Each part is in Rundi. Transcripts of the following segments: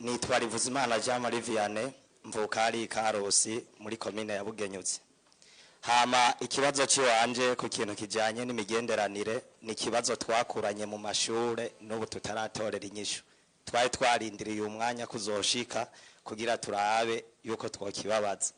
Nitwa Rivuzimana Jean Marie Vianney mvuka ari Karusi muri komine ya Bugenyuzi. Hama ikibazo ciwanje ku kintu kijanye n'imigenderanire ni kibazo twakuranye mu mashure n'ubu tutaratorera inyishu. Twari twarindiriye umwanya kuzoshika kugira turabe yuko twokibabaza.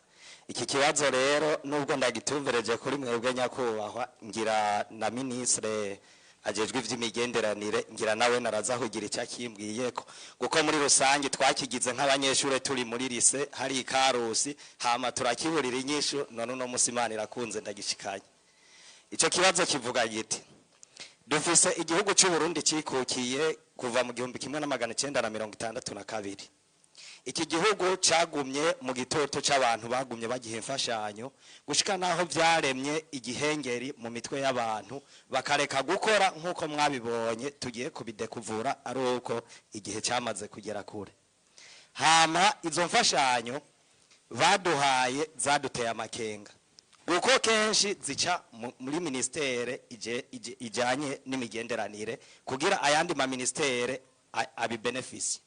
Iki kibazo rero nubwo ndagitumvereje kuri mwebwe nyakubahwa ngira na ministre ajejwe ivy'imigenderanire ngira nawe naraza kugira icyo akimbwiyeko kuko muri rusange twakigize nk'abanyeshure turi muri lise hari Karusi hama turakiburira inyishu none no musimana irakunze ndagishikanye. Ico kibazo kivuga giti dufise igihugu cy'u Burundi cikukiye kuva mu 1962. Iki gihugu cagumye mu gitoto c'abantu bagumye bagihe imfashanyo gushika naho vyaremye igihengeri mu mitwe y'abantu bakareka gukora nkuko mwabibonye tugiye kubidekuvura ari uko igihe cyamaze kugera kure. Hama izo mfashanyo baduhaye zaduteye amakenga uko kenshi zica muri ministere ijanye n'imigenderanire kugira ayandi ma ministere abi benefisi.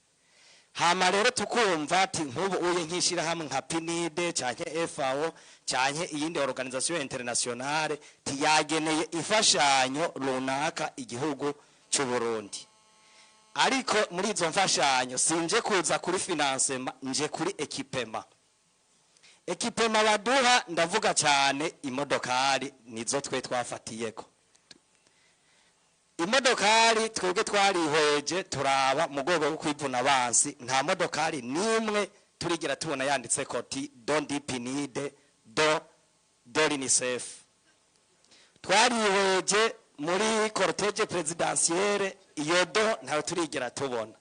Hama rero tukumva ati nkubu uye nkishirahamwe nka PNID canke FAO canke iyindi organisation internationale tiyageneye ifashanyo runaka igihugu cy'u Burundi. Ariko muri izo mfashanyo sinje kuza kuri financement nje kuri ekipema. Ekipema baduha ndavuga cyane imodokari nizo twe twafatiyeko. Imodokari twebwe twarihweje turaba mu rwego rwo kwivuna abansi nta modokari nimwe turigira tubona yanditse koti don't PNID do UNICEF. Twarihweje muri cortege presidentielle iyo do ntawe turigira tubona,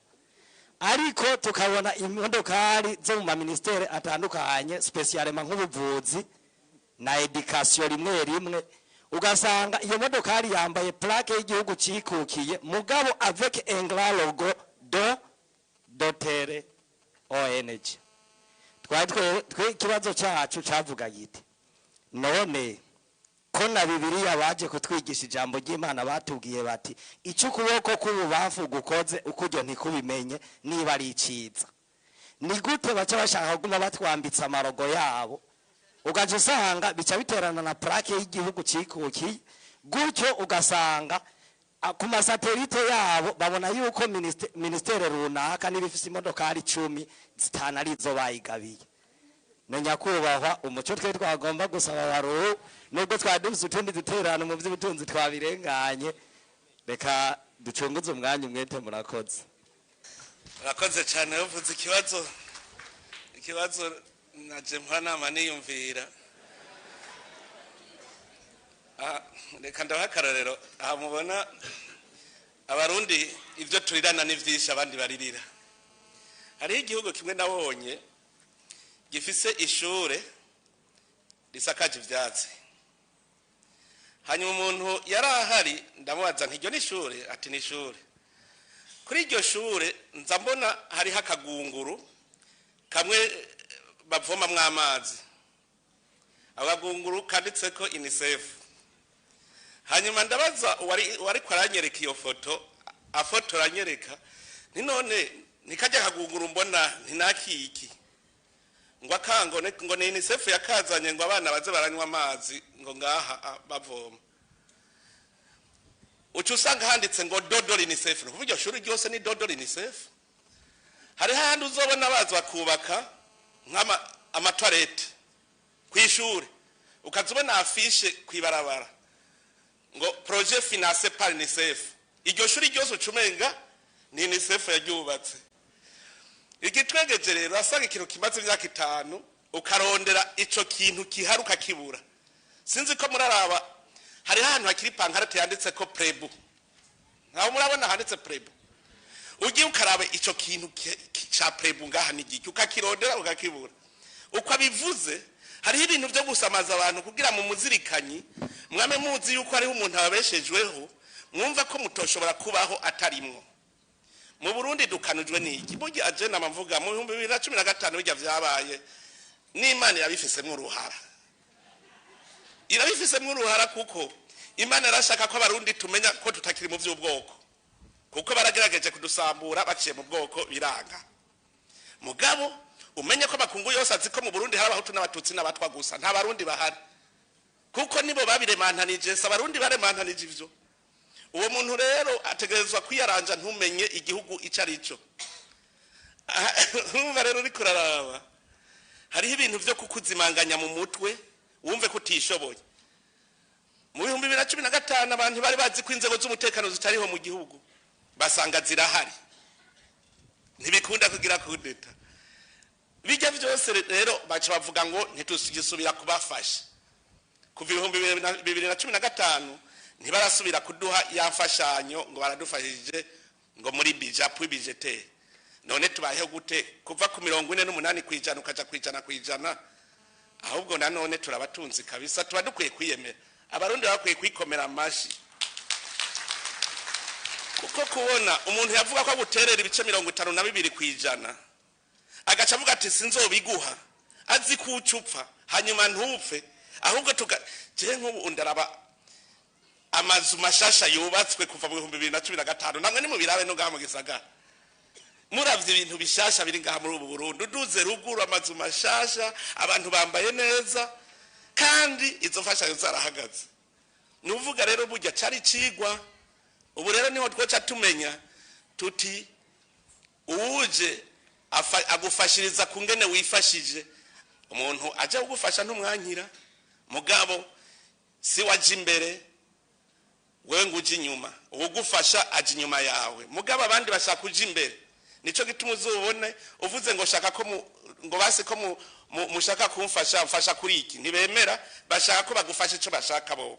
ariko tukabona imodokari zo mu ministere atandukanye spesialema nk'ubuvuzi na education rimwe rimwe ugasanga iyo modokari yambaye plaque y'igihugu cikukiye mugabo avec un grand logo dotere ONG. Twe kibazo cyacu cavuga giti none ko na Bibiliya baje kutwigisha ijambo ry'Imana batubwiye bati icyo kuboko k'ububafu gukoze ukuryo ntikubimenye niba ari iciza. Ni gute baca bashaka kuguma batwambitsa amarogo yabo ugaje usanga bica biterana na plaque y'igihugu cikuki gutyo ugasanga ku masatelite yabo babona yuko ministere runaka nibifise imodokari 10 zitana arizo bayigabiye. Nenya kubahwa umuco twe twagomba gusaba baro nubwo twadufise utundi duterano mu by'ubutunzi twabirenganye reka ducunguze umwanya umwete murakoze. Murakoze cyane uvuze ikibazo naje mpanama niyumvira. Reka ndabakarorero aha mubona abarundi ivyo turirana n'ivyisha abandi baririra. Hari igihugu kimwe nabonye gifise ishure risakaje ivyatsi, hanyuma umuntu yarahari ndamubaza nk'iryo n'ishure ati n'ishure. Kuri iryo shure nza mbona hari hakagunguru kamwe bavoma mw'amazi, abagunguru kanditseko UNICEF. Hanyuma ndabaza wari kwaranyereka iyo foto afotora anyereka ni none nikajya kagunguru mbona ntinakiki ngo akango ngo ni UNICEF yakazanye ngo abana baze baranywa amazi ngo ngaha bavoma. Ucu usanga handitse ngo dodo UNICEF kuvuga iryo shuri ryose ni dodo UNICEF. Hari handi uzobona baza bakubaka amatoilette kwishura ukazubona afishe kwibarabara ngo projet financé par UNICEF. Iryo shuri ryose ucumenga ni UNICEF yaryubatse. Igitwegeje rero asanga ikintu kimaze imyaka 5 ukarondera ico kintu kiharuka kibura. Sinzi ko muraraba hari hantu hakiri pankarate yanditse ko prebu. Nkaho murabona handitse prebu. Ugiye ukarabe ico kintu cha prebu ngaha nigiki ukakirondera ukakibura. Uko abivuze hari ibintu byo gusamaza abantu kugira mu muzirikanyi mwame muzi yuko ari umuntu ababeshejweho mwumva ko mutoshobora kubaho atarimwo. Mu Burundi dukanujwe niki burya aje namavuga mu 2015 bijya vyabaye n'Imana yabifisemo uruhara. Irabifisemo uruhara kuko Imana yarashaka ko abarundi tumenya ko tutakiri mu vy'ubwoko kuko baragerageje kudusambura baciye mu bwoko biranga. mugabo umenye ko makungu yose aziko mu Burundi hari abahutu n'abatutsi n'abatwa gusa nta barundi bahari kuko nibo babiremantanije abarundi baremantanije ivyo uwo muntu rero ategerezwa kwiyaranja ntumenye igihugu icarico umva rero uriko uraraba hariho ibintu vyo kukuzimanganya mu mutwe wumve ko utishoboye mu 2015 abantu bari bazi ko inzego z'umutekano zitariho mu gihugu basanga zirahari ntibikunda kugira kudeta bijya vyose rero baca bavuga ngo ntitusigisubira kubafasha kuva 2015 ntibarasubira kuduha yamfashanyo ngo baradufashije ngo muri bijapu bijete none tubayeho gute kuva ku 48 kwijana ukaja kwijana ahubwo nanone turabatunzi kabisa tuba dukwiye kwiyemera abarundi bakwiye kwikomera amashi kuko kubona umuntu yavuga ko aguterera ibice 52 kwijana agaca avuga ati sinzobiguha azi kucupfa hanyuma ntupfe ahubwo je nk'ubu ndaraba amazu mashasha yubatswe kuva mu 2015 namwe ni mu birabe no gaha mu gisagara muravye ibintu bishasha biri ngaha muri ubu Burundi duze ruguru amazu mashasha abantu bambaye neza kandi izo mfashanyo zarahagaze nuvuga rero burya cari cigwa ubu rero niho twoca tumenya tuti uje agufashiriza kungene wifashije umuntu aje kugufasha ntumwankira mugabo si waje imbere wewe nguje inyuma ugufasha aje inyuma yawe mugabo abandi bashaka kuja imbere nico gituma uzubone uvuze ngo shaka ko ngo base ko mushaka kumfasha mfasha kuri iki ntibemera bashaka ko bagufasha ico bashaka bo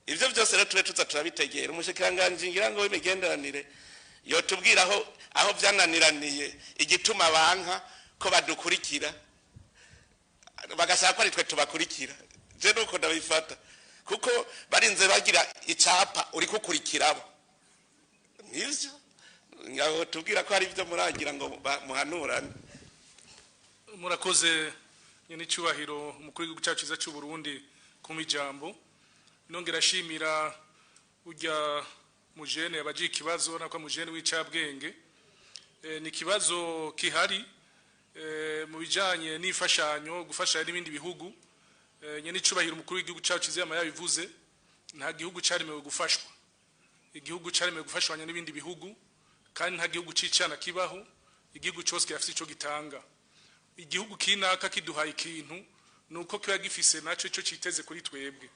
ivyo vyose rero tuza turabitegera umushikiranganje ngira ngo imigenderanire yo tubwiraho aho byananiraniye igituma banka ko badukurikira bagashaka ko ari twe tubakurikira je nuko ndabifata kuko barinze bagira icapa uri kukurikirabo nivyo ngaho tubwira ko hari ivyo murangira ngo muhanurane murakoze nyene cyubahiro umukuru w'igihugu cyacu cyiza cy'u Burundi ku mijambo nongera shimira ujya mujene yabaje kibazo nako mujene w'icabwenge ni kibazo kihari mu bijanye n'imfashanyo gufasha n'ibindi bihugu nyene cyubahiro umukuru w'igihugu cyacu cyiza yabivuze nta gihugu cyaremewe gufashwa igihugu cyaremewe gufashanya n'ibindi bihugu kandi nta gihugu cicana kibaho igihugu cyose kirafite ico gitanga igihugu kinaka kiduhaye ikintu nuko kiba gifise naco ico citeze kuri twebwe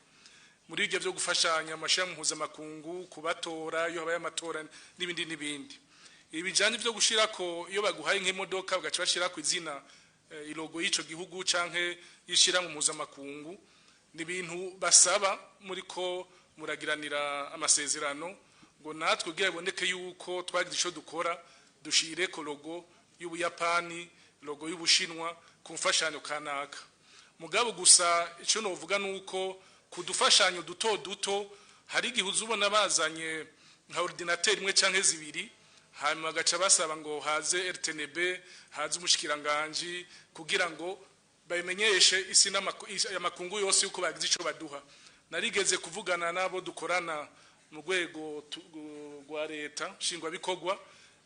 muri ibyo byo gufashanya amashirahamwe mpuzamakungu kubatora iyo habaye amatora n'ibindi ibijanye byo gushirako iyo baguhaye nk'imodoka bagaca bashirako izina ilogo y'ico gihugu canke yishirahamwe mpuzamakungu ni ibintu basaba muri ko muragiranira amasezerano ngo natwe ugiye boneke yuko twagize ico dukora dushire ko logo y'Ubuyapani logo y'Ubushinwa ku mfashanyo kanaka mugabo gusa ico novuga nuko kudufashanyo duto hari igihe uzubona bazanye nka ordinateur imwe canke zibiri hanyuma gaca basaba ngo haze RTNB haze umushikiranganje kugira ngo bayimenyeshe isi n'amakungu yose yuko bagize ico baduha narigeze kuvugana nabo dukorana mu rwego rwa Leta shingwa bikogwa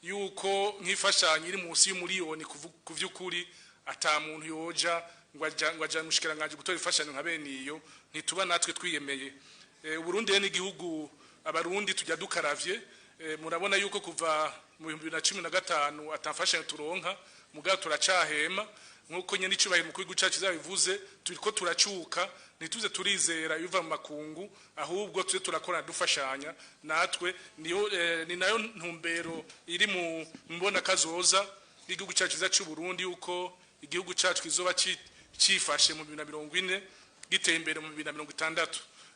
yuko nk'ifashanyo iri munsi y'umuriyoni kuvyukuri ata muntu yoja ngo aja mushikiranganje gutora ifashanyo nka bene iyo ntituba natwe twiyemeye Burundi ni igihugu abarundi tujya dukaravye murabona yuko kuva mu 2015 atamfashanyo turonka mugabo turacahema nkuko nyene icubahiro mukuru gucacu zabivuze turiko turacuka nituze turizera yuva mu makungu ahubwo tuze turakora dufashanya natwe niyo ni nayo ntumbero iri mu mbona kazoza igihugu cyacu za cy'u Burundi yuko igihugu cyacu kizoba cifashe mu 2040 giteye imbere mu 2060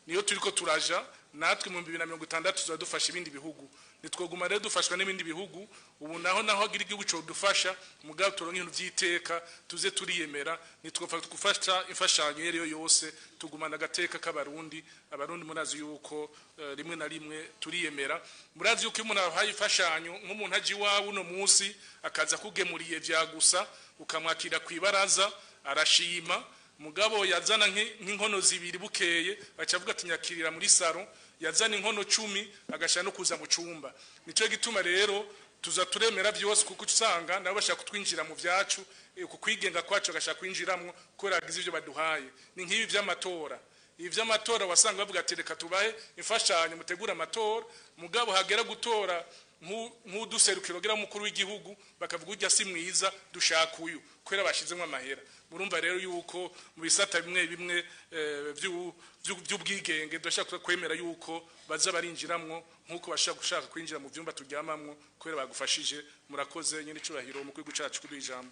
niyo turiko turaja natwe mu 2060 tuzadufasha ibindi bihugu nitwoguma rero dufashwa n'ibindi bihugu ubu naho agira igihugu cyo dufasha mugabo turonka ibintu vyiteka tuze turiyemera nitwofa gufasha imfashanyo yeriyo yose tugumana gateka k'abarundi abarundi murazi yuko rimwe na rimwe turiyemera murazi yuko umuntu ahaye imfashanyo nk'umuntu aji wawe no munsi akaza kugemuriye vya gusa ukamwakira kwibaraza arashima mugabo yazana nk'inkono zibiri bukeye acavuga ati nyakirira muri saro yazana inkono 10 agashana no kuza mu cumba nico gituma rero tuza turemera byose kuko usanga nabo bashaka kutwinjira mu byacu ku kwigenga kwacu agashaka kwinjiramwo kubera agize ibyo baduhaye ni nk'ibi vy'amatora ibi vy'amatora wasanga bavuga ati reka tubahe imfashanyo mutegura amatora mugabo hagera gutora nk'uduserukiro gira mukuru w'igihugu bakavuga ujya si mwiza dushaka uyu kwera bashizemo amahera murumva rero yuko mu bisata bimwe bimwe by'ubwigenge dushaka kwemera yuko baza barinjiramwo nkuko bashaka gushaka kwinjira mu vyumba turyamamwo kwera bagufashije murakoze nyine icurahiro mu kwigu cacu kuri ijambo